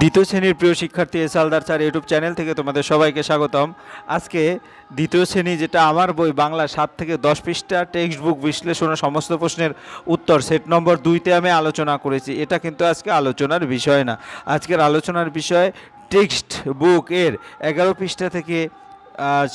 দ্বিতীয় শ্রেণীর প্রিয় শিক্ষার্থী S Haldar sir YouTube channel থেকে তোমাদের সবাইকে স্বাগতম। আজকে দ্বিতীয় শ্রেণী যেটা আমার বই বাংলা 7 থেকে 10 পৃষ্ঠা টেক্সট বুক বিশ্লেষণ ও সমস্ত প্রশ্নের উত্তর সেট নম্বর 2তে আমি আলোচনা করেছি। এটা কিন্তু আজকে আলোচনার বিষয় না। আজকের আলোচনার বিষয় টেক্সট বুক এর 11 পৃষ্ঠা থেকে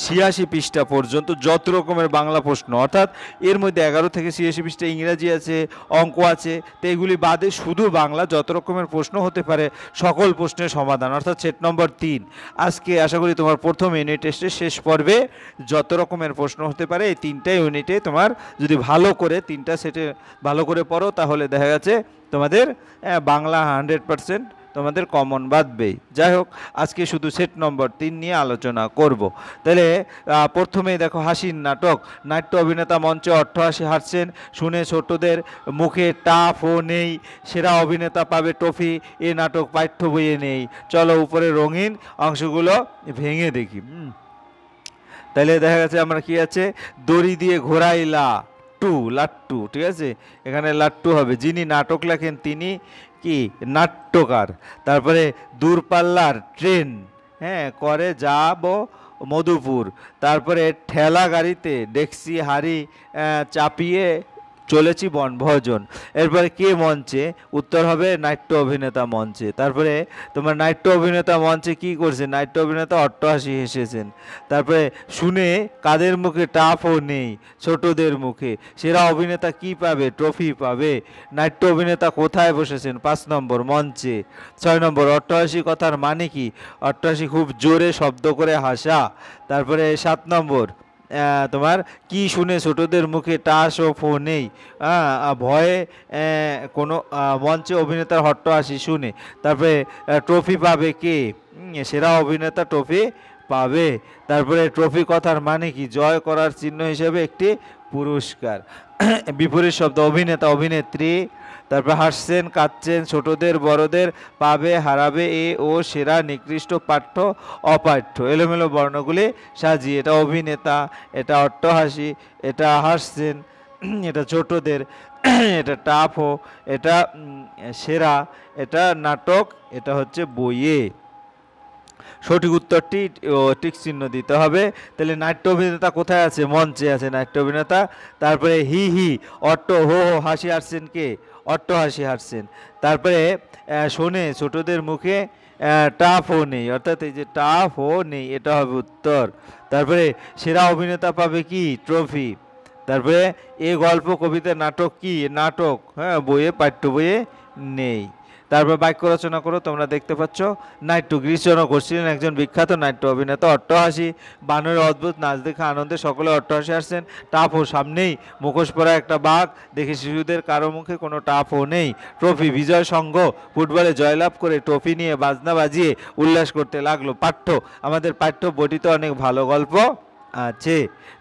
86 পৃষ্ঠা পর্যন্ত যত রকমের বাংলা প্রশ্ন, অর্থাৎ এর মধ্যে 11 থেকে 86 পৃষ্ঠা ইংরাজি আছে, অঙ্ক আছে, তো এগুলি বাদে শুধু বাংলা যত রকমের প্রশ্ন হতে পারে সকল প্রশ্নের সমাধান, অর্থাৎ সেট নম্বর 3। আজকে আশা করি তোমার প্রথম ইউনিট টেস্টের শেষ পর্বে যত রকমের প্রশ্ন হতে পারে এই 3টা ইউনিটে তোমার যদি ভালো করে 3টা সেটে ভালো করে পড়ো তাহলে দেখা গেছে তোমাদের বাংলা 100% তোমাদের কমন বাঁধবেই। যাই হোক, আজকে শুধু সেট নম্বর 3 নিয়ে আলোচনা করব। তাহলে প্রথমেই দেখো, হাসির নাটক, নাট্য অভিনেতা মঞ্চে অট্টহাসি হাসছেন শুনে ছোটদের মুখে টাফ ও নেই, সেরা অভিনেতা পাবে ট্রফি, এ নাটক পাঠ্য বইয়ে নেই। চলো উপরে রঙিন অংশগুলো ভেঙে দেখি। তাহলে দেখা গেছে আমরা কি আছে, দড়ি দিয়ে ঘোরাইলা লাট্টু, ঠিক আছে, এখানে লাট্টু হবে। যিনি নাটক লেখেন তিনি কি নাট্যকার। তারপরে দূরপাল্লার ট্রেন করে যাব মধুপুর। তারপরে ঠেলা গাড়িতে ডেক্সি হাড়ি চাপিয়ে চলেছি বনভোজন। এরপরে কে মঞ্চে, উত্তর হবে নাট্য অভিনেতা মঞ্চে। তারপরে তোমার নাট্য অভিনেতা মঞ্চে কি করছে, নাট্য অভিনেতা অট্টহাসি হেসেছেন। তারপরে শুনে কাদের মুখে টাফও নেই, ছোটদের মুখে, সেরা অভিনেতা কি পাবে, ট্রফি পাবে। নাট্য অভিনেতা কোথায় বসেছেন, 5 নম্বর মঞ্চে। 6 নম্বর অট্টহাসি কথার মানে কি, অট্টহাসি খুব জোরে শব্দ করে হাসা। তারপরে 7 নম্বর তোমার কি শুনে ছোটদের মুখে টাস ও ফো নেই, ভয়ে কোনো মঞ্চে অভিনেতার অট্টহাসি শুনে। তারপরে ট্রফি পাবে কে, সেরা অভিনেতা ট্রফি পাবে। তারপরে ট্রফি কথার মানে কি, জয় করার চিহ্ন হিসেবে একটি পুরস্কার। বিপরীত শব্দ, অভিনেতা অভিনেত্রী। তারপর হাসছেন কাঁদছেন ছোটদের বড়দের, পাবে হারাবে এ ও সেরা নিকৃষ্ট পাঠ্য অপাঠ্য। এলোমেলো বর্ণগুলি সাজিয়ে, এটা অভিনেতা, এটা অট্টহাসি, এটা হাসছেন, এটা ছোটদের, এটা টাফো, এটা সেরা, এটা নাটক, এটা হচ্ছে বইয়ে। সঠিক উত্তরটি টিক চিহ্ন দিতে হবে। তাহলে নাট্য অভিনেতা কোথায় আছে, মঞ্চে আছে নাট্য অভিনেতা। তারপরে হি হি অট্ট হো হো হাসি হাসছেন কে, অট্টহাসি হাসছেন। তারপরে শোনে ছোটদের মুখে টাফও নেই, অর্থাৎ এই যে টাফও নেই, এটা হবে উত্তর। তারপরে সেরা অভিনেতা পাবে কি, ট্রফি। তারপরে এ গল্প কবিতা নাটক কি, নাটক, বইয়ে পাঠ্য বইয়ে নেই। তারপর বাক্য রচনা করো। তোমরা দেখতে পাচ্ছ, নাট্য গ্রীষ্মজনক করছিলেন একজন বিখ্যাত নাট্য অভিনেতা, অট্টহাসি, বানরের অদ্ভুত নাচ দেখে আনন্দে সকলে অট্টহাসি আসছেন। টাফও সামনেই মুখোশ পরা একটা বাঘ দেখে শিশুদের কারো মুখে কোনো টাফও নেই। ট্রফি বিজয় সংঘ ফুটবলে জয়লাভ করে ট্রফি নিয়ে বাজনা বাজিয়ে উল্লাস করতে লাগলো। পাঠ্য, আমাদের পাঠ্য বইটিতে অনেক ভালো গল্প আছে।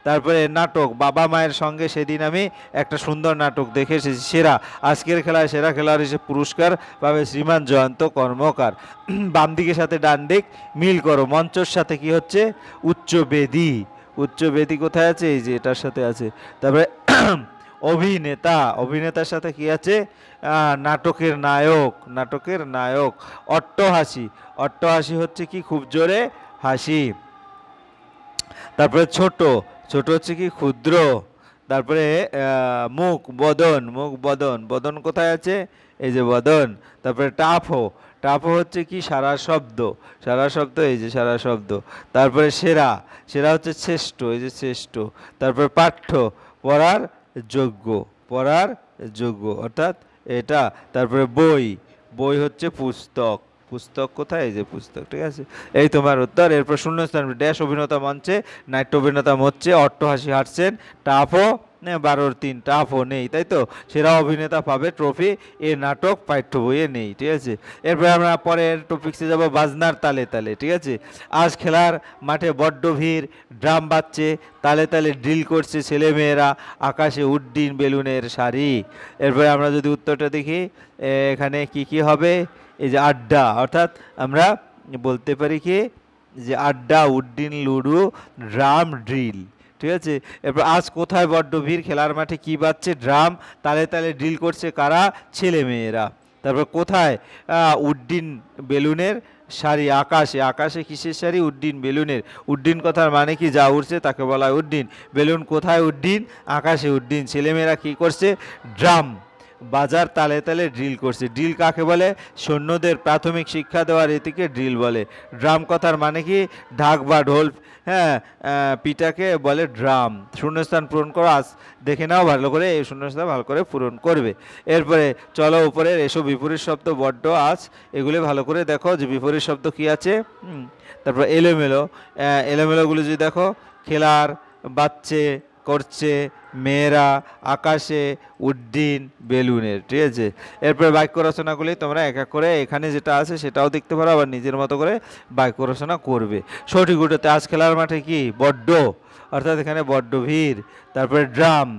তারপরে নাটক, বাবা মায়ের সঙ্গে সেদিন আমি একটা সুন্দর নাটক দেখে এসেছি। সেরা, আজকের খেলায় সেরা খেলোয়াড় হিসেবে পুরস্কার পাবে শ্রীমান জয়ন্ত কর্মকার। বাম দিকের সাথে ডান দিক মিল করো। মঞ্চর সাথে কি হচ্ছে, উচ্চবেদী, উচ্চবেদী কোথায় আছে, এই যে এটার সাথে আছে। তারপরে অভিনেতা, অভিনেতার সাথে কি আছে, নাটকের নায়ক, নাটকের নায়ক। অট্টহাসি, অট্টহাসি হচ্ছে কি খুব জোরে হাসি। তারপরে ছোট, ছোট হচ্ছে কি ক্ষুদ্র। তারপরে মুখ, বদন, মুখ বদন, বদন কোথায় আছে, এই যে বদন। তারপরে টাফো, টাফো হচ্ছে কি সারা শব্দ, সারা শব্দ, এই যে সারা শব্দ। তারপরে সেরা, সেরা হচ্ছে শ্রেষ্ঠ, এই যে শ্রেষ্ঠ। তারপরে পাঠ্য, পড়ার যোগ্য, পড়ার যোগ্য, অর্থাৎ এটা। তারপরে বই, বই হচ্ছে পুস্তক, পুস্তক কোথায়, এই যে পুস্তক, ঠিক আছে, এই তোমার উত্তর। এরপর শূন্যস্থান, ড্যাশ অভিনেতা মঞ্চে, নাট্য অভিনেতা মঞ্চে, অট্টহাসি হাসছেন, টাফও 12-3, টাফও নেই, তাই তো। সেরা অভিনেতা পাবে ট্রফি, এ নাটক পাঠ্য বইয়ে নেই, ঠিক আছে। এরপর আমরা পরের টপিক্সে যাব, বাজনার তালে তালে, ঠিক আছে। আজ খেলার মাঠে বড্ড ভিড়, ড্রাম বাজছে, তালে তালে ড্রিল করছে ছেলেমেয়েরা, আকাশে উড্ডিন বেলুনের সারি। এরপরে আমরা যদি উত্তরটা দেখি, এখানে কি কি হবে, এই যে আড্ডা, অর্থাৎ আমরা বলতে পারি কি যে আড্ডা, উড্ডিন, লুডো, ড্রাম, ড্রিল, ঠিক আছে। এরপর আজ কোথায় বড্ড ভিড়, খেলার মাঠে কি বাজছে, ড্রাম, তালে তালে ড্রিল করছে কারা, ছেলে মেয়েরা। তারপর কোথায় উড্ডিন বেলুনের সারি, আকাশে, আকাশে কিসের সারি? উড্ডিন বেলুনের। উড্ডিন কথার মানে কি? যা উড়ছে তাকে বলা হয় উড্ডিন। বেলুন কোথায় উড্ডিন? আকাশে উড্ডিন। ছেলেমেয়েরা কি করছে? ড্রাম বাজার তালে তালে ড্রিল করছে। ড্রিল কাকে বলে? সৈন্যদের প্রাথমিক শিক্ষা দেওয়ার এটিকে ড্রিল বলে। ড্রাম কথার মানে কি? ঢাক বা ঢোল, হ্যাঁ, পিটাকে বলে ড্রাম। শূন্যস্থান পূরণ করো, আজ দেখে নাও ভালো করে, এই শূন্যস্থান ভালো করে পূরণ করবে। এরপরে চলো উপরের এসব বিপরীত শব্দ বড্ড আজ এগুলি ভালো করে দেখো যে বিপরীত শব্দ কি আছে। তারপর এলোমেলো, এলোমেলোগুলো যদি দেখো, খেলার, বাচ্চে, করছে, মেয়েরা, আকাশে, উড্ডিন বেলুনের, ঠিক আছে। এরপরে বাক্য রচনাগুলি তোমরা এক এক করে এখানে যেটা আছে সেটাও দেখতে পারো, আবার নিজের মতো করে বাক্য রচনা করবে। সঠিক উঠোতে আজ খেলার মাঠে কি? বড্ড, অর্থাৎ এখানে বড্ড ভিড়। তারপরে ড্রাম,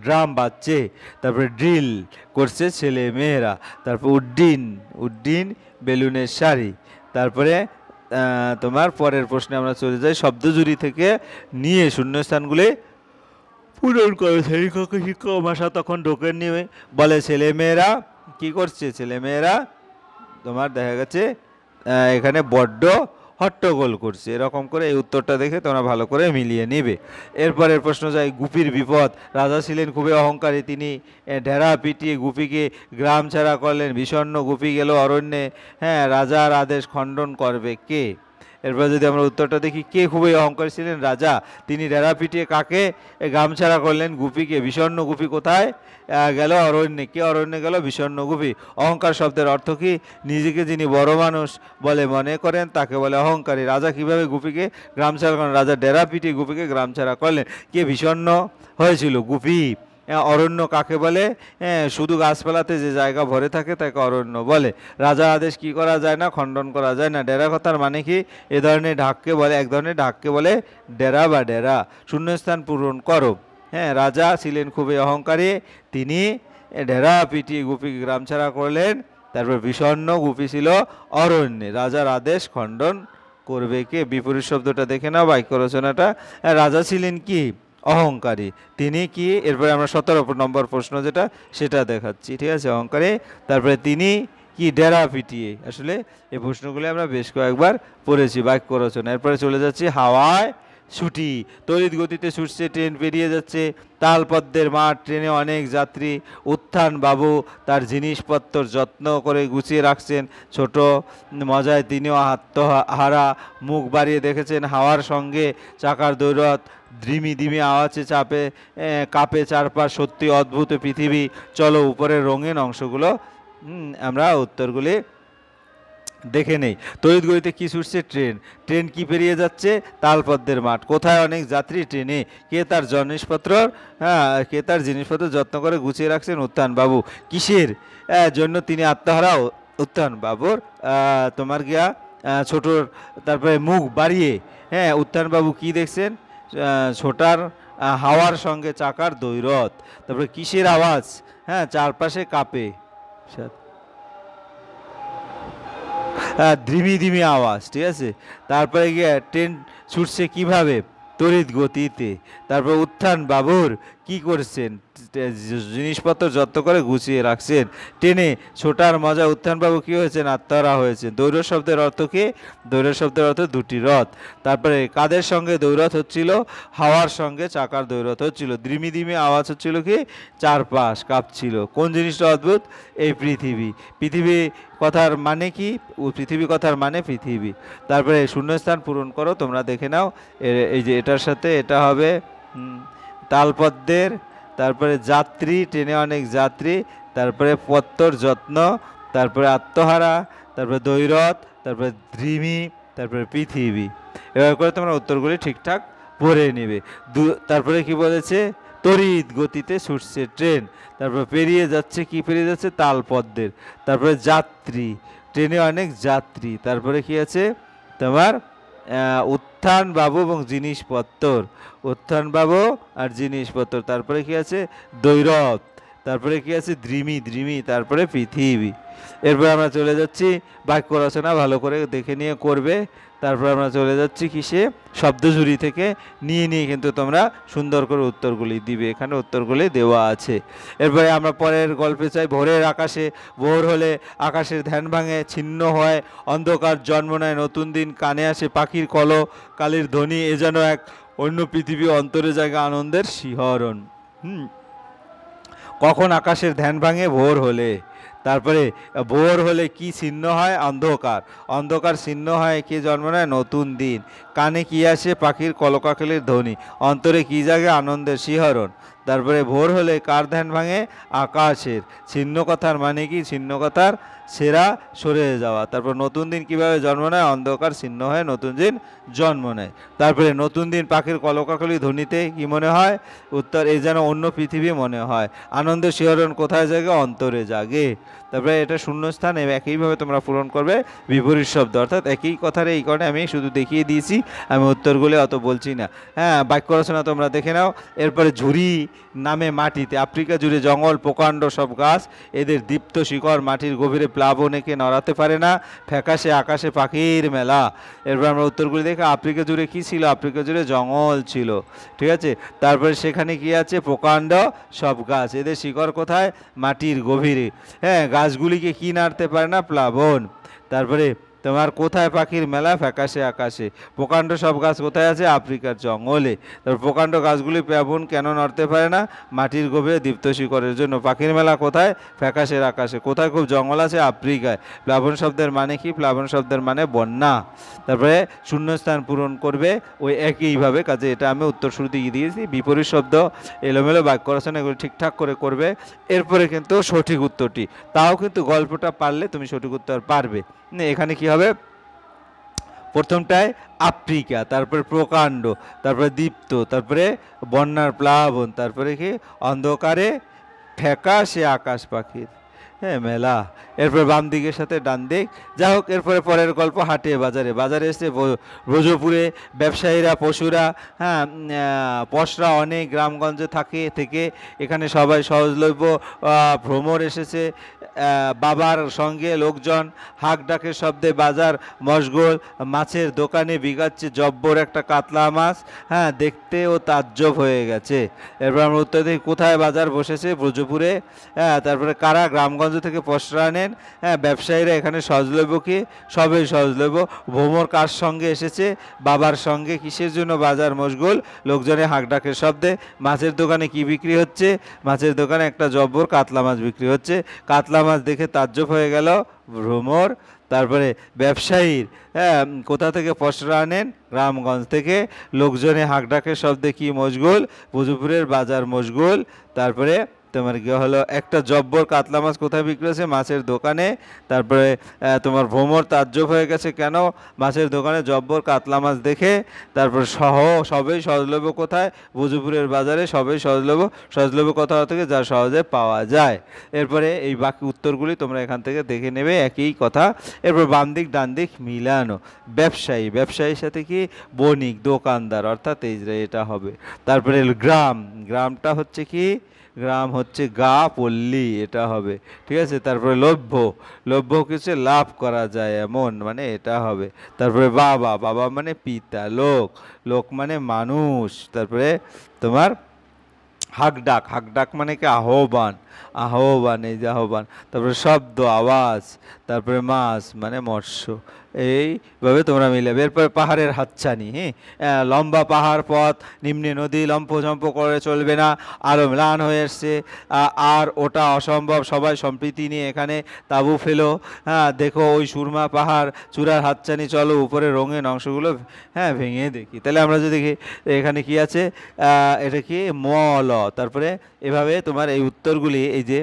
ড্রাম বাজছে। তারপরে ড্রিল করছে ছেলে মেয়েরা। তারপর উড্ডিন, উড্ডিন বেলুনের শাড়ি। তারপরে তোমার পরের প্রশ্নে আমরা চলে যাই, শব্দজুড়ি থেকে নিয়ে শূন্যস্থানগুলি পূরণ করে। শিক্ষক শিক্ষক ভাষা তখন ঢোকেন নিয়ে বলে ছেলেমেয়েরা কি করছে? ছেলেমেয়েরা তোমার দেখা গেছে এখানে বড্ড হট্টগোল করছে। এরকম করে এই উত্তরটা দেখে তোমরা ভালো করে মিলিয়ে নিবে। এরপরের প্রশ্ন যায় গুপির বিপদ। রাজা ছিলেন খুবই অহংকারী, তিনি ঢেরা পিটিয়ে গুপিকে গ্রাম ছাড়া করলেন। বিষণ্ণ গুপি গেল অরণ্যে, হ্যাঁ, রাজার আদেশ খণ্ডন করবে কে? এরপর যদি আমরা উত্তরটা দেখি, কে খুবই অহংকারী ছিলেন? রাজা। তিনি ঢেরা পিটিয়ে কাকে গামছাড়া করলেন? গুপিকে। বিষণ্ণ গুপি কোথায় গেল? অরণ্যে। কে অরণ্যে গেল? বিষণ্ণ গুপি। অহংকার শব্দের অর্থ কি? নিজেকে যিনি বড় মানুষ বলে মনে করেন তাকে বলে অহংকারী। রাজা কিভাবে গুপিকে গ্রামছাড়া করেন? রাজা ঢেরা পিটিয়ে গুপিকে গ্রামছাড়া করলেন। কে বিষণ্ণ হয়েছিল? গুপি। অরণ্য কাকে বলে? শুধু গাছপালাতে যে জায়গা ভরে থাকে তাকে অরণ্য বলে। রাজার আদেশ কি করা যায় না? খণ্ডন করা যায় না। ডেরা কথার মানে কি? এ ধরনের ঢাককে বলে, এক ধরনের ঢাককে বলে ডেরা বা ডেরা। শূন্যস্থান পূরণ করো। হ্যাঁ, রাজা ছিলেন খুবই অহংকারী, তিনি ঢেরা পিটিয়ে গুপিকে গ্রামছাড়া করলেন। তারপর বিষণ্ণ গুপি ছিল অরণ্যে। রাজার আদেশ খণ্ডন করবে কে? বিপরীত শব্দটা দেখে নাও, বাক্য রচনাটা। রাজা ছিলেন কি? অহংকারী, তিনি কি? এরপরে আমরা 17 নম্বর প্রশ্ন যেটা সেটা দেখাচ্ছি, ঠিক আছে। অহংকারী, তারপরে তিনি কি? ডেরা পিটিয়ে। আসলে এই প্রশ্নগুলি আমরা বেশ কয়েকবার পড়েছি বাক্য রচনা। এরপরে চলে যাচ্ছি হাওয়ায় ছুটি। তড়িৎ গতিতে ছুটছে ট্রেন, পেরিয়ে যাচ্ছে তালপদ্মের মাঠ, ট্রেনে অনেক যাত্রী। উত্থান বাবু তার জিনিসপত্র যত্ন করে গুছিয়ে রাখছেন। ছোট মজায় তিনিও আত্মহারা, মুখ বাড়িয়ে দেখেছেন হাওয়ার সঙ্গে চাকার দৌড়ত। ধিমি ধিমি আওয়াজে চাপে কাঁপে চারপাশ, সত্যি অদ্ভুত পৃথিবী। চলো উপরের রঙিন অংশগুলো আমরা উত্তরগুলি দেখে নেই। তড়িৎ গতিতে কি ছুটছে? ট্রেন। ট্রেন কি পেরিয়ে যাচ্ছে? তালপদ্মের মাঠ। কোথায় অনেক যাত্রী? ট্রেনে। কে তার জিনিসপত্র, কে তার জিনিসপত্র যত্ন করে গুছিয়ে রাখছেন? উত্থান বাবু। কিসের জন্য তিনি আত্মহারা? উত্থান বাবুর তোমার গিয়া ছোটর, তারপরে মুখ বাড়িয়ে, হ্যাঁ, উত্থান বাবু কি দেখছেন? ছোটার হাওয়ার সঙ্গে চাকার দৈরথ। তারপরে কিসের আওয়াজ? হ্যাঁ, চারপাশে কাঁপে, ধিমি ধিমি আওয়াজ, ঠিক আছে। তারপরে গিয়ে ট্রেন ছুটছে কিভাবে? তড়িৎ গতিতে। তারপর উত্থান বাবুর কি করছেন? জিনিসপত্র যত্ন করে গুছিয়ে রাখছেন। ট্রেনে ছোটার মজা। উত্থানবাবু কি হয়েছেন? আত্মহারা হয়েছেন। দৈরথ শব্দের অর্থ কি? দৈরথ শব্দের অর্থ দুটি রথ। তারপরে কাদের সঙ্গে দৈরথ হচ্ছিল? হাওয়ার সঙ্গে চাকার দৈরথ হচ্ছিল। ধিমি ধিমি আওয়াজ হচ্ছিল কি? চারপাশ কাঁপছিল। কোন জিনিসটা অদ্ভুত? এই পৃথিবী। পৃথিবী কথার মানে কি? পৃথিবী কথার মানে পৃথিবী। তারপরে শূন্যস্থান পূরণ করো, তোমরা দেখে নাও। এই যে এটার সাথে এটা হবে তালপদ্মের, তারপরে যাত্রী, ট্রেনে অনেক যাত্রী, তারপরে পত্তর যত্ন, তারপরে আত্মহারা, তারপরে দৈরথ, তারপরে ধিমি, তারপরে পৃথিবী। এবার করে তোমরা উত্তরগুলি ঠিকঠাক পড়ে নেবে। তারপরে কি বলেছে? তড়িৎ গতিতে ছুটছে ট্রেন। তারপর পেরিয়ে যাচ্ছে, কি পেরিয়ে যাচ্ছে? তালপদ্মের। তারপরে যাত্রী, ট্রেনে অনেক যাত্রী। তারপরে কি আছে তোমার? উত্থান বাবু এবং জিনিসপত্র। উত্থান বাবু আর জিনিসপত্র। তারপরে কি আছে? দৈরথ। তারপরে কি আছে দ্রিমি, দ্রিমি তারপরে পৃথিবী। এরপর আমরা চলে যাচ্ছি বাক্য রচনা ভালো করে দেখে নিয়ে করবে। তারপর আমরা চলে যাচ্ছি কিসে, শব্দঝুরি থেকে নিয়ে নিয়ে কিন্তু তোমরা সুন্দর করে উত্তরগুলি দিবে, এখানে উত্তরগুলি দেওয়া আছে। এরপরে আমরা পরের গল্পে চাই, ভোরের আকাশে ভোর হলে আকাশের ধ্যান ভাঙে, ছিন্ন হয় অন্ধকার, জন্ম নেয় নতুন দিন, কানে আসে পাখির কলকালির ধ্বনি, এ যেন এক অন্য পৃথিবী, অন্তরে জায়গা আনন্দের শিহরণ। কখন আকাশের ধ্যান ভাঙে, ভোর হলে। তারপরে ভোর হলে কি ছিন্ন হয়, অন্ধকার, অন্ধকার ছিন্ন হয়, কে জন্ম নেয়, নতুন দিন, কানে কি আসে, পাখির কলকাকলির ধ্বনি, অন্তরে কি জাগে, আনন্দের শিহরণ। তারপরে ভোর হলে কার ধ্যান ভাঙে, আকাশের, ছিন্ন কথার মানে কি, ছিন্ন কথার সেরা সরে যাওয়া। তারপর নতুন দিন কিভাবে জন্ম নেয়, অন্ধকার ছিন্ন হয়ে নতুন দিন জন্ম নেয়। তারপরে নতুন দিন পাখির কলকাকলি ধ্বনিতে কি মনে হয়, উত্তর এই যেন অন্য পৃথিবী মনে হয়। আনন্দের শিহরণ কোথায় জাগে, অন্তরে জাগে। তারপরে এটা শূন্যস্থান একইভাবে তোমরা পূরণ করবে বিপরীত শব্দ, অর্থাৎ একই কথার এই কারণে আমি শুধু দেখিয়ে দিয়েছি, আমি উত্তরগুলি অত বলছি না। হ্যাঁ, বাক্য রচনা তোমরা দেখে নাও। এরপরে ঝুরি নামে মাটিতে, আফ্রিকা জুড়ে জঙ্গল, প্রকাণ্ড সব গাছ, এদের দীপ্ত শিকড় মাটির গভীরে প্লাবন এঁকে নড়াতে পারে না, ফ্যাকাশে আকাশে পাখির মেলা। এরপর আমরা উত্তরগুলি দেখে, আফ্রিকা জুড়ে কি ছিল, আফ্রিকা জুড়ে জঙ্গল ছিল, ঠিক আছে। তারপরে সেখানে কি আছে, প্রকাণ্ড সব গাছ, এদের শিকড় কোথায়, মাটির গভীরে। হ্যাঁ, গাছগুলিকে কি নাড়তে পারে না, প্লাবন। তারপরে তোমার কোথায় পাখির মেলা, ফ্যাকাশে আকাশে। প্রকাণ্ড সব গাছ কোথায় আছে, আফ্রিকার জঙ্গলে। তারপর প্রকাণ্ড গাছগুলি প্লাবন কেন নড়তে পারে না, মাটির গভীরে দীপ্ত শিকড়ের জন্য। পাখির মেলা কোথায়, ফ্যাকাশের আকাশে। কোথায় খুব জঙ্গল আছে, আফ্রিকায়। প্লাবন শব্দের মানে কি, প্লাবন শব্দের মানে বন্যা। তারপরে শূন্যস্থান পূরণ করবে ওই একইভাবে, কাজে এটা আমি উত্তর শুরু দিয়ে দিয়েছি। বিপরীত শব্দ, এলোমেলো বাক্য রচনা, এগুলো ঠিকঠাক করে করবে। এরপরে কিন্তু সঠিক উত্তরটি, তাও কিন্তু গল্পটা পারলে তুমি সঠিক উত্তর পারবে। এখানে কি হবে, প্রথমটায় আফ্রিকা, তারপরে প্রকাণ্ড, তারপরে দীপ্ত, তারপরে বন্যার প্লাবন, তারপরে কি অন্ধকারে ফ্যাকাশে আকাশ পাখির হ্যাঁ মেলা। এরপর বাম দিকের সাথে ডান দিক। যাই হোক, এরপরে পরের গল্প, হাটে বাজারে। বাজারে এসে ব্রজপুরে ব্যবসায়ীরা, পশুরা, হ্যাঁ পশরা অনেক গ্রামগঞ্জে থেকে এখানে সবাই সহজলভ্য ভ্রমর এসেছে। বাবার সঙ্গে লোকজন, হাঁক ডাকের শব্দে বাজার মশগুল, মাছের দোকানে বিগাচ্ছে জব্বর একটা কাতলা মাছ, হ্যাঁ দেখতেও তাজ্জব হয়ে গেছে। এরপর আমরা উত্তর দিই, কোথায় বাজার বসেছে, ব্রজপুরে। হ্যাঁ, তারপরে কারা গ্রামগঞ্জ থেকে পশরা আনেন, হ্যাঁ ব্যবসায়ীরা, এখানে সহজলভ্য কি, সবই সহজলভ্য। ভ্রমর কার সঙ্গে এসেছে, বাবার সঙ্গে। কিসের জন্য বাজার মশগুল, লোকজনের হাঁক ডাকের শব্দে। মাছের দোকানে কি বিক্রি হচ্ছে, মাছের দোকানে একটা জব্বর কাতলা মাছ বিক্রি হচ্ছে। কাতলা মাছ দেখে তাজ্জব হয়ে গেল ভ্রমর। তারপরে ব্যবসায়ীর, হ্যাঁ কোথা থেকে পশরা আনেন, গ্রামগঞ্জ থেকে। লোকজনে হাঁক ডাকের শব্দে কি মশগুল, ব্রজপুরের বাজার মশগুল। তারপরে তোমার কি হলো, একটা জব্বর কাতলা মাছ কোথায় বিক্রি হচ্ছে, মাছের দোকানে। তারপরে তোমার ভ্রমর তাজ্জব হয়ে গেছে কেন, মাছের দোকানে জব্বর কাতলা মাছ দেখে। তারপর সবই সহজলভ্য কোথায়, ব্রজপুরের বাজারে। সবই সহজলভ্য, সহজলভ্য কোথাও থেকে যা সহজে পাওয়া যায়। এরপরে এই বাকি উত্তরগুলি তোমরা এখান থেকে দেখে নেবে, একই কথা। এরপর বাম দিক ডান দিক মিলানো। ব্যবসায়ী, ব্যবসায়ীর সাথে কি, বণিক, দোকানদার, অর্থাৎ এই যে এটা হবে। তারপরে গ্রাম, গ্রামটা হচ্ছে কি, গ্রাম হচ্ছে গা পল্লী, এটা হবে, ঠিক আছে। তারপরে লভ্য, লভ্য কিছু লাভ করা যায় এমন, মানে এটা হবে। তারপরে বাবা, বাবা মানে পিতা। লোক, লোক মানে মানুষ। তারপরে তোমার হাঁক ডাক, হাঁক ডাক মানে কি, আহ্বান, আহ্বান, এই যে আহ্বান। তারপরে শব্দ, আওয়াজ। তারপরে মাছ মানে মৎস্য। এইভাবে তোমরা মিলাবে। এরপরে পাহাড়ের হাতছানি, হ্যাঁ লম্বা পাহাড় পথ, নিম্নে নদী, লম্ফঝম্প করে চলবে না, আরও ম্লান হয়ে এসছে, আর ওটা অসম্ভব। সবাই সম্প্রীতি নিয়ে এখানে তাঁবু ফেলো, হ্যাঁ দেখো ওই সুরমা পাহাড়, চূড়ার হাতছানি, চলো উপরে রঙিন অংশগুলো হ্যাঁ ভেঙে দেখি। তাহলে আমরা যদি দেখি এখানে কি আছে, এটা কি মল। তারপরে এভাবে তোমার এই উত্তরগুলি, এই যে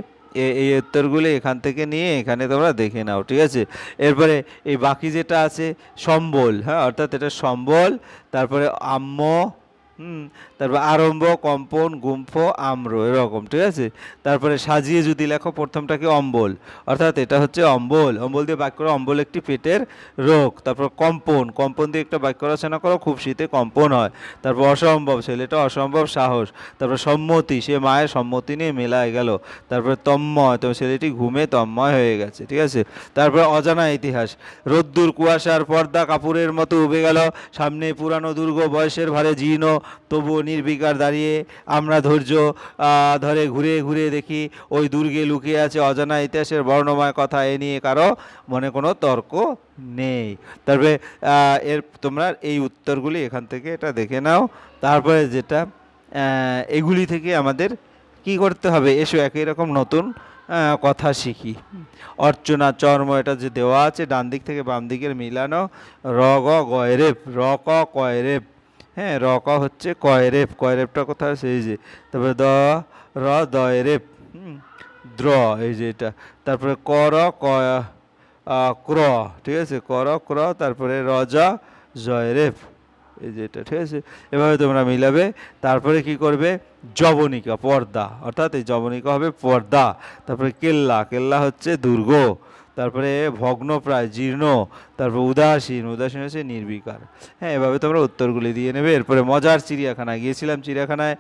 এই উত্তরগুলি এখান থেকে নিয়ে এখানে তোমরা দেখে নাও, ঠিক আছে। এরপরে এই বাকি যেটা আছে সম্বল, হ্যাঁ অর্থাৎ এটা সম্বল। তারপরে আম্ম, তারপর আরম্ভ, কম্পন, গুম্ফ, আম্র, এরকম, ঠিক আছে। তারপরে সাজিয়ে যদি লেখো, প্রথমটা কি অম্বল, অর্থাৎ এটা হচ্ছে অম্বল। অম্বল দিয়ে বাক্য করো, অম্বল একটি পেটের রোগ। তারপর কম্পন, কম্পন দিয়ে একটা বাক্য রচনা করো, খুব শীতে কম্পন হয়। তারপর অসম্ভব, ছেলেটা অসম্ভব সাহস। তারপর সম্মতি, সে মায়ের সম্মতি নিয়ে মেলায় গেল। তারপরে তন্ময়, তো ছেলেটি ঘুমে তন্ময় হয়ে গেছে, ঠিক আছে। তারপর অজানা ইতিহাস, রোদ্দুর কুয়াশার পর্দা কাপড়ের মতো উবে গেল, সামনে পুরানো দুর্গ বয়সের ভারে জীর্ণ, তবুও নির্বিকার দাঁড়িয়ে আমরা ধৈর্য ধরে ঘুরে ঘুরে দেখি ওই দুর্গে লুকিয়ে আছে অজানা ইতিহাসের বর্ণময় কথা। এ নিয়ে কারো মনে কোনো তর্ক নেই। তারপরে তোমরা এই উত্তরগুলি এখান থেকে এটা দেখে নাও। তারপরে যেটা এগুলি থেকে আমাদের কি করতে হবে, এসো একই রকম নতুন কথা শিখি। অর্চনা, চর্ম, এটা যে দেওয়া আছে ডান দিক থেকে বাম দিকের মিলানো। র গ গয়রেপ, র ক কয়রেপ, হ্যাঁ র ক হচ্ছে কয়রেপ, কয়রেপটা কোথায় আছে এই যে। তারপরে দ র দয়রেপ, দ্র, এই যে এটা। তারপরে কর ক্র, ঠিক আছে, কর ক্র, তারপরে রজা জয়রেপ, এই যে এটা, ঠিক আছে। এভাবে তোমরা মিলাবে। তারপরে কি করবে, যবনিকা, পর্দা, অর্থাৎ এই যবনিকা হবে পর্দা। তারপরে কেল্লা, কেল্লা হচ্ছে দুর্গ। তারপরে ভগ্নপ্রায়, জীর্ণ। তারপর উদাসীন, উদাসীন হচ্ছে নির্বিকার। হ্যাঁ, এভাবে তোমরা উত্তরগুলি দিয়ে নেবে। এরপরে মজার চিড়িয়াখানা, গিয়েছিলাম চিড়িয়াখানায়,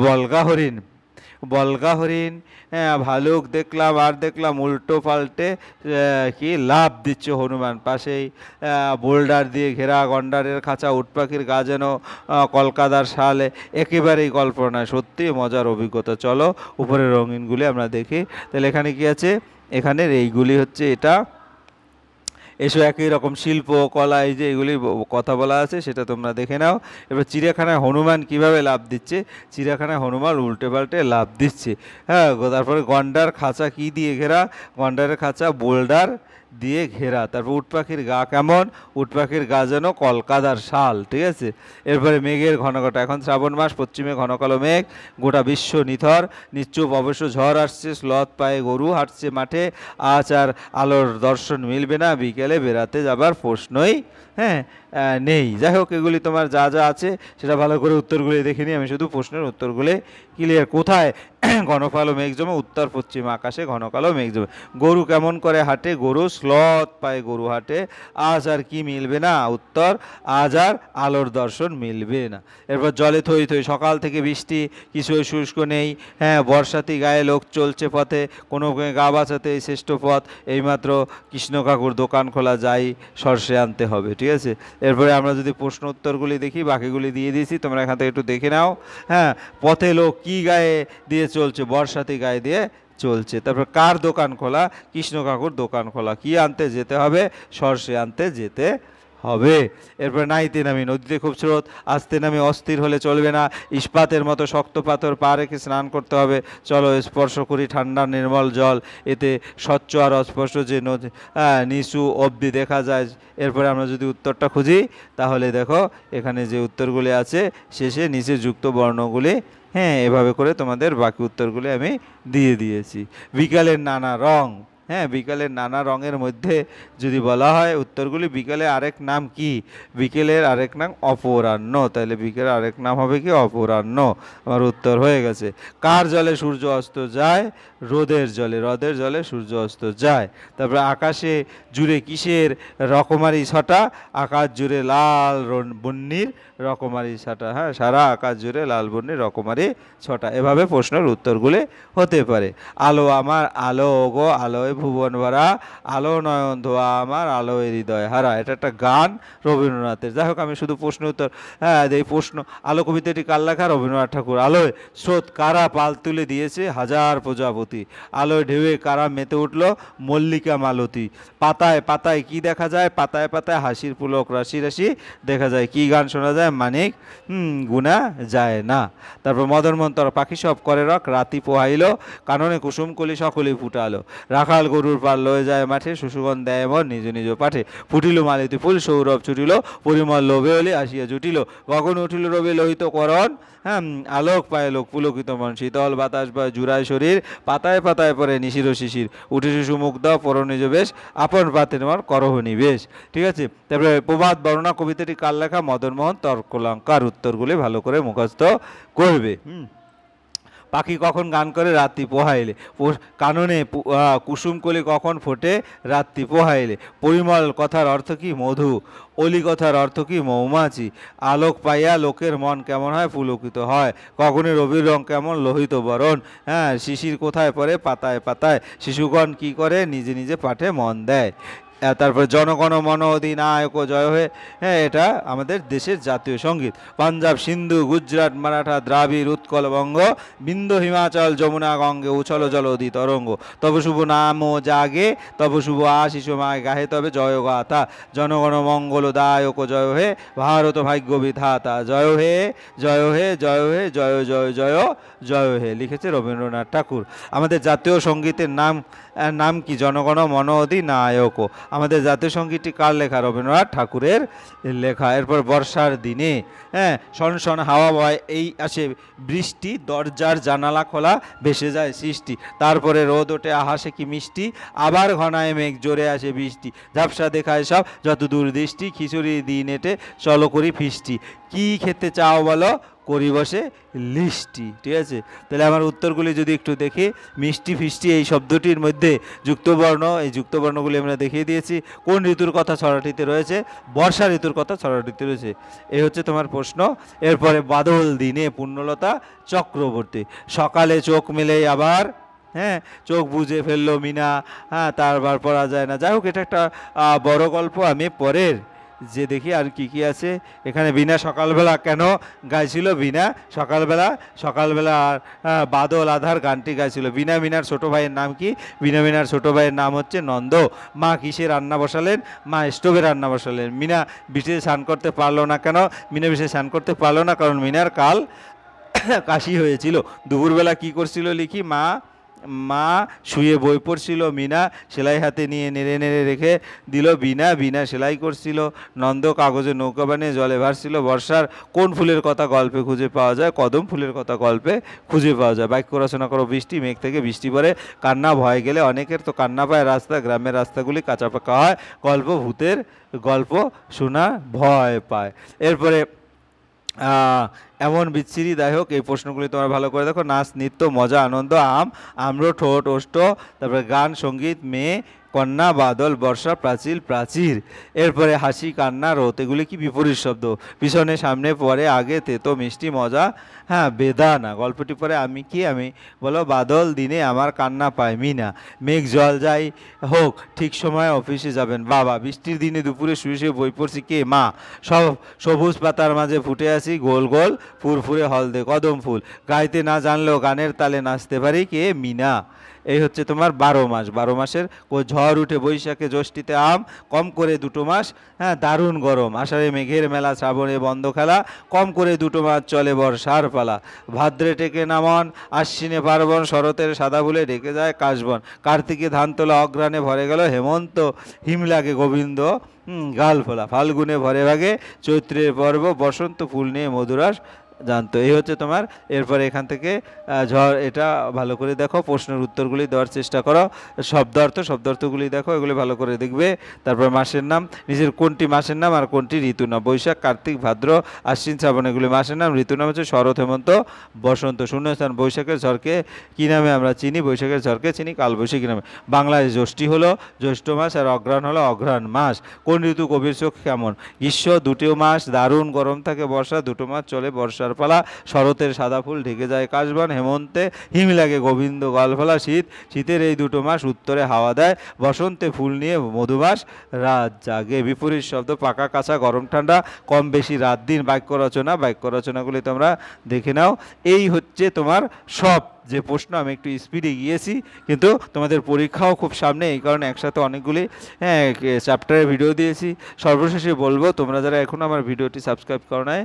বলগা হরিণ, বলগা হরিণ, ভালুক দেখলাম, আর দেখলাম উল্টো পাল্টে কি লাভ দিচ্ছে হনুমান। পাশেই বোল্ডার দিয়ে ঘেরা, গন্ডারের খাঁচা, উট পাখির গা যেন কলকাতার শালে, একেবারেই কল্পনা, সত্যি মজার অভিজ্ঞতা। চলো উপরে রঙিনগুলি আমরা দেখি। তাহলে এখানে কি আছে, এখানের এইগুলি হচ্ছে এটা। এসব একই রকম শিল্প কলা, এই যে এগুলি কথা বলা আছে সেটা তোমরা দেখে নাও। এবার চিড়িয়াখানায় হনুমান কিভাবে লাভ দিচ্ছে, চিড়িয়াখানায় হনুমান উল্টে পাল্টে লাভ দিচ্ছে। হ্যাঁ, তারপরে গন্ডার খাঁচা কি দিয়ে ঘেরা, গন্ডারের খাঁচা বোল্ডার দিয়ে ঘেরা। তারপর উট পাখির গা কেমন, উট পাখির গা যেন কলকাতার শাল, ঠিক আছে। এরপরে মেঘের ঘনঘটা, এখন শ্রাবণ মাস, পশ্চিমে ঘন কালো মেঘ, গোটা বিশ্ব নিথর নিশ্চুপ, অবশ্য ঝড় আসছে, স্লথ পায়ে গরু হাঁটছে মাঠে, আজ আর আলোর দর্শন মিলবে না, বিকেলে বেড়াতে যাবার প্রশ্নই নেই। যাই হোক, এগুলি তোমার যা যা আছে সেটা ভালো করে উত্তরগুলি দেখে নিই। আমি শুধু প্রশ্নের উত্তরগুলি ক্লিয়ার। কোথায় ঘন কালো মেঘ জমে, উত্তর পশ্চিম আকাশে ঘন কালো মেঘ জমে। গরু কেমন করে হাঁটে, গরু স্লথ পায়ে গরু হাঁটে। আজ আর কি মিলবে না, উত্তর আজ আর আলোর দর্শন মিলবে না। এরপর জলে থই থই, সকাল থেকে বৃষ্টি, কিছুই শুষ্ক নেই। হ্যাঁ, বর্ষাতি গায়ে লোক চলছে পথে, কোনো গা বাঁচাতে এই শ্রেষ্ঠ পথ, এইমাত্র কৃষ্ণ কাকুর দোকান খোলা, যাই সর্ষে আনতে হবে, ঠিক আছে। এরপরে আমরা যদি প্রশ্ন উত্তরগুলি দেখি, বাকিগুলি দিয়ে দিয়েছি, তোমরা এখান থেকে একটু দেখে নাও। হ্যাঁ, পথে লোক কি গায়ে দিয়ে চলছে, বর্ষাতি গায়ে দিয়ে চলছে। তারপর কার দোকান খোলা, কৃষ্ণ কাকুর দোকান খোলা। কি আনতে যেতে হবে, সর্ষে আনতে যেতে হবে। এরপরে নাইতে নামি, নদীতে খুব স্রোত, আসতে নামি অস্থির হলে চলবে না, ইস্পাতের মতো শক্ত পাথর পা রেখে স্নান করতে হবে। চলো স্পর্শ করি ঠান্ডা নির্মল জল, এতে স্বচ্ছ আর অস্পষ্ট যে নদী নিচু অবধি দেখা যায়। এরপরে আমরা যদি উত্তরটা খুঁজি, তাহলে দেখো এখানে যে উত্তরগুলি আছে শেষে নিচে যুক্ত বর্ণগুলি, হ্যাঁ এভাবে করে তোমাদের বাকি উত্তরগুলি আমি দিয়ে দিয়েছি। বিকালের নানা রং, হ্যাঁ বিকালের নানা রঙের মধ্যে যদি বলা হয় উত্তরগুলি, বিকালে আরেক নাম কি, বিকেলের আরেক নাম অপরাহ্ন, তাহলে বিকেলের আরেক নাম হবে কি, অপরাহ্ন। আমার উত্তর হয়ে গেছে। কার জলে সূর্য অস্ত যায়, রোদের জলে, হ্রদের জলে সূর্য অস্ত যায়। তারপরে আকাশে জুড়ে কিসের রকমারি ছটা, আকাশ জুড়ে লাল বন্যির রকমারি ছটা। হ্যাঁ, সারা আকাশ জুড়ে লাল বন্যির রকমারি ছটা। এভাবে প্রশ্নের উত্তরগুলি হতে পারে। আলো আমার আলো গো, আলোয় ভুবন ভরা, আলো নয়ন ধোয়া আমার, আলোয় হৃদয় হারা। এটা একটা গান রবীন্দ্রনাথের। যাই হোক, আমি শুধু প্রশ্ন উত্তর, হ্যাঁ এই প্রশ্ন, আলো কবিতাটি কার লেখা, রবীন্দ্রনাথ ঠাকুর। আলোয় স্রোত কারা পাল তুলে দিয়েছে, হাজার প্রজাপতি। আলোয় ঢেউয়ে কারা মেতে উঠল, মল্লিকা মালতী। পাতায় পাতায় কি দেখা যায়, পাতায় পাতায় হাসির পুলক রাশি রাশি দেখা যায়। কি গান শোনা যায়, মানিক গুনা যায় না। তারপর মদন মন্তর, পাখি সব করে রক, রাতি পোহাইল, কাননে কুসুম কলি সকলেই ফুটালো। রাখাল গরুর পাল লয়ে যায় মাঠে, শুশুগণ দেয় মন নিজ নিজ পাঠে। ফুটিল মালিতি ফুল সৌরভ ছুটিল, পরিমল লোভে হলে আসিয়া জুটিল। গগন উঠিল রবি লোহিত করণ, হ্যাঁ আলোক পায় লোক পুলকিত মন। শীতল বাতাস বা জুড়ায় শরীর, পাতায় পাতায় পরে নিশির শিশির। উঠে শিশু মুগ্ধ পর নিজ বেশ, আপন পাতের মন করহ নিবেশ। ঠিক আছে, তারপরে প্রবাদ বর্ণনা কবিতাটি কার লেখা? মদনমোহন তর্কলঙ্কার। উত্তরগুলি ভালো করে মুখস্থ করবে। পাখি কখন গান করে? রাত্রি পোহাইলে। কাননে কুসুমকলি কখন ফোটে? রাত্রি পোহাইলে। পরিমল কথার অর্থ কি? মধু। অলি কথার অর্থ কি? মৌমাছি। আলোক পাইয়া লোকের মন কেমন হয়? পুলকিত হয়। গগনের রবির রং কেমন? লোহিত বরণ। হ্যাঁ, শিশির কোথায় পড়ে? পাতায় পাতায়। শিশুগণ কি করে? নিজে নিজে পাঠে মন দেয়। তারপরে জনগণ মন অধিনায়ক জয় হয়ে, হ্যাঁ এটা আমাদের দেশের জাতীয় সঙ্গীত। পাঞ্জাব, সিন্ধু, গুজরাট, মারাঠা, দ্রাবিড়, উৎকল, বঙ্গ, বিন্ধ্য, হিমাচল, যমুনা, গঙ্গে, উছল জলধি তরঙ্গ। তব শুভ নাম জাগে, তব শুভ আশিস মায় গাহে তবে জয় গাথা। জনগণ মঙ্গল দায়ক জয় হে, ভারত ভাগ্য বিধাতা জয় হে, জয় হে, জয় হে, জয় জয় জয় জয় হে। লিখেছে রবীন্দ্রনাথ ঠাকুর। আমাদের জাতীয় সঙ্গীতের নাম কি? জনগণ মন অধিনায়ক। আমাদের জাতীয় সঙ্গীতটি কার লেখা? রবীন্দ্রনাথ ঠাকুরের লেখা। এরপর বর্ষার দিনে, হ্যাঁ শন শন হাওয়া বয়, এই আসে বৃষ্টি, দরজার জানালা খোলা, ভেসে যায় সৃষ্টি। তারপরে রোদ ওঠে, আহাসে কি মিষ্টি, আবার ঘনায় মেঘ, জোরে আসে বৃষ্টি। ঝাপসা দেখায় সব যত দূর দৃষ্টি, খিচুড়ি দিন এটে চলো করি ফিষ্টি। কি খেতে চাও বলো, করি বসে লিস্টি। ঠিক আছে, তাহলে আমার উত্তরগুলি যদি একটু দেখি, মিষ্টি ফিষ্টি এই শব্দটির মধ্যে যুক্তবর্ণ, এই যুক্তবর্ণগুলি আমরা দেখিয়ে দিয়েছি। কোন ঋতুর কথা ছড়াটিতে রয়েছে? বর্ষা ঋতুর কথা ছড়াটিতে রয়েছে। এই হচ্ছে তোমার প্রশ্ন। এরপরে বাদল দিনে, পূর্ণলতা চক্রবর্তী। সকালে চোখ মেলে আবার, হ্যাঁ চোখ বুজে ফেললো মিনা, হ্যাঁ তারপর পড়া যায় না। যাই হোক, এটা একটা বড় গল্প। আমি পরের যে দেখি আর কি কি আছে এখানে। বিনা সকালবেলা কেন গাইছিল? বিনা সকালবেলা বাদল আধার গানটি গাইছিল। বিনার ছোট ভাইয়ের নাম কি? বিনার ছোট ভাইয়ের নাম হচ্ছে নন্দ। মা কিসে রান্না বসালেন? মা স্টোভে রান্না বসালেন। মিনা বিষে স্নান করতে পারলো না কেন? মিনা বিষে স্নান করতে পারলো না কারণ মিনার কাল কাশি হয়েছিল। দুপুরবেলা কি করছিল লিখি? মা শুয়ে বই পড়ছিল। মিনা সেলাই হাতে নিয়ে নেড়ে নেড়ে রেখে দিল। বিনা সেলাই করছিল। নন্দ কাগজে নৌকা বানিয়ে জলে ভাসছিল। বর্ষার কোন ফুলের কথা গল্পে খুঁজে পাওয়া যায়? কদম ফুলের কথা গল্পে খুঁজে পাওয়া যায়। বাক্য রচনা করো। বৃষ্টি, মেঘ থেকে বৃষ্টি পড়ে। কান্না, ভয় গেলে অনেকের তো কান্না পায় রাস্তা। গ্রামের রাস্তাগুলি কাঁচা পাকা হয়। গল্প, ভূতের গল্প শোনা ভয় পায়। এরপরে এমন বিচ্ছিরি। যাই হোক, এই প্রশ্নগুলি তোমরা ভালো করে দেখো। নাচ, নৃত্য, মজা, আনন্দ, আম্র, ঠোঁট, ওষ্ঠ, তারপরে গান, সঙ্গীত, মেয়ে, কন্যা, বাদল, বর্ষা, প্রাচীর। এরপরে হাসি, কান্না, রোদ, এগুলি কি বিপরীত শব্দ? পিছনে, সামনে, পরে, আগে, তেতো, মিষ্টি, মজা, হ্যাঁ বেদানা। গল্পটি পরে আমি কি? আমি বলো বাদল দিনে আমার কান্না পায় মিনা। মেঘ জল যাই হোক, ঠিক সময় অফিসে যাবেন বাবা। বৃষ্টির দিনে দুপুরে শুয়ে শুয়ে বই পড়ছি কে? মা। সবুজ পাতার মাঝে ফুটে আসি গোল গোল ফুরফুরে হলদে কদম ফুল। গাইতে না জানলেও গানের তালে নাচতে পারি কে? মিনা। এই হচ্ছে তোমার 12 মাস। 12 মাসের ঝড় উঠে বৈশাখে, জ্যৈষ্ঠীতে আম, কম করে 2 মাস, হ্যাঁ দারুণ গরম। আষাঢ়ে মেঘের মেলা, শ্রাবণে বন্ধ খেলা, কম করে 2 মাস চলে বর্ষার পালা। ভাদ্রে টেকে নামন, আশ্বিনে পার্বণ, শরতের সাদা ফুলে ঢেকে যায় কাশবন। কার্তিকে ধান তোলা, অগ্রাণে ভরে গেল হেমন্ত, হিম লাগে গোবিন্দ গাল ফোলা। ফাল্গুনে ভরে ভাগে, চৈত্রের পর্ব, বসন্ত ফুল নিয়ে মধুরাস জানতো। এই হচ্ছে তোমার। এরপরে এখান থেকে ঝড়, এটা ভালো করে দেখো, প্রশ্নের উত্তরগুলি দেওয়ার চেষ্টা করো। শব্দার্থগুলি দেখো, এগুলি ভালো করে দেখবে। তারপর মাসের নাম, নিজের কোনটি মাসের নাম আর কোনটি ঋতু নাম? বৈশাখ, কার্তিক, ভাদ্র, আশ্বিন, শ্রাবণ এগুলি মাসের নাম। ঋতু নাম হচ্ছে শরৎ, হেমন্ত, বসন্ত। শূন্যস্থান, বৈশাখের ঝড়কে কী নামে আমরা চিনি? বৈশাখের ঝড়কে চিনি কালবৈশাখী নামে। বাংলায় জ্যৈষ্ঠী হলো জ্যৈষ্ঠ মাস আর অঘ্রাণ হলো অঘ্রাণ মাস। কোন ঋতু কবির চোখ কেমন? গ্রীষ্ম, 2 মাস দারুণ গরম থাকে। বর্ষা, 2 মাস চলে বর্ষার পালা। শরতের সাদা ফুল ঢেকে যায় কাশবন। হেমন্তে হিম লাগে গোবিন্দ গলফলা। শীতের এই 2 মাস উত্তরে হাওয়া দেয়। বসন্তে ফুল নিয়ে মধুমাস রাত জাগে। বিপরীত শব্দ, পাকা কাঁচা, গরম ঠান্ডা, কম বেশি, রাত দিন। বাক্য রচনাগুলি তোমরা দেখে নাও। এই হচ্ছে তোমার সব যে প্রশ্ন আমি একটু স্পিডে গিয়েছি, কিন্তু তোমাদের পরীক্ষাও খুব সামনে, এই কারণে একসাথে অনেকগুলি চ্যাপ্টারের ভিডিও দিয়েছি। সর্বশেষে বলবো, তোমরা যারা এখন আমার ভিডিওটি সাবস্ক্রাইব করো নাই,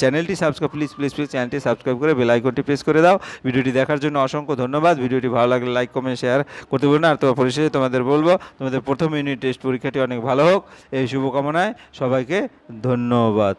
চ্যানেলটি সাবস্ক্রাইব প্লিজ প্লিজ প্লিজ চ্যানেলটি সাবস্ক্রাইব করে বেল আইকনটি প্রেস করে দাও। ভিডিওটি দেখার জন্য অসংখ্য ধন্যবাদ। ভিডিওটি ভালো লাগলে লাইক কমেন্ট শেয়ার করতে বলুন। আর তো পরিশেষে তোমাদের বলবো, তোমাদের প্রথম ইউনিট টেস্ট পরীক্ষাটি অনেক ভালো হোক, এই শুভকামনায় সবাইকে ধন্যবাদ।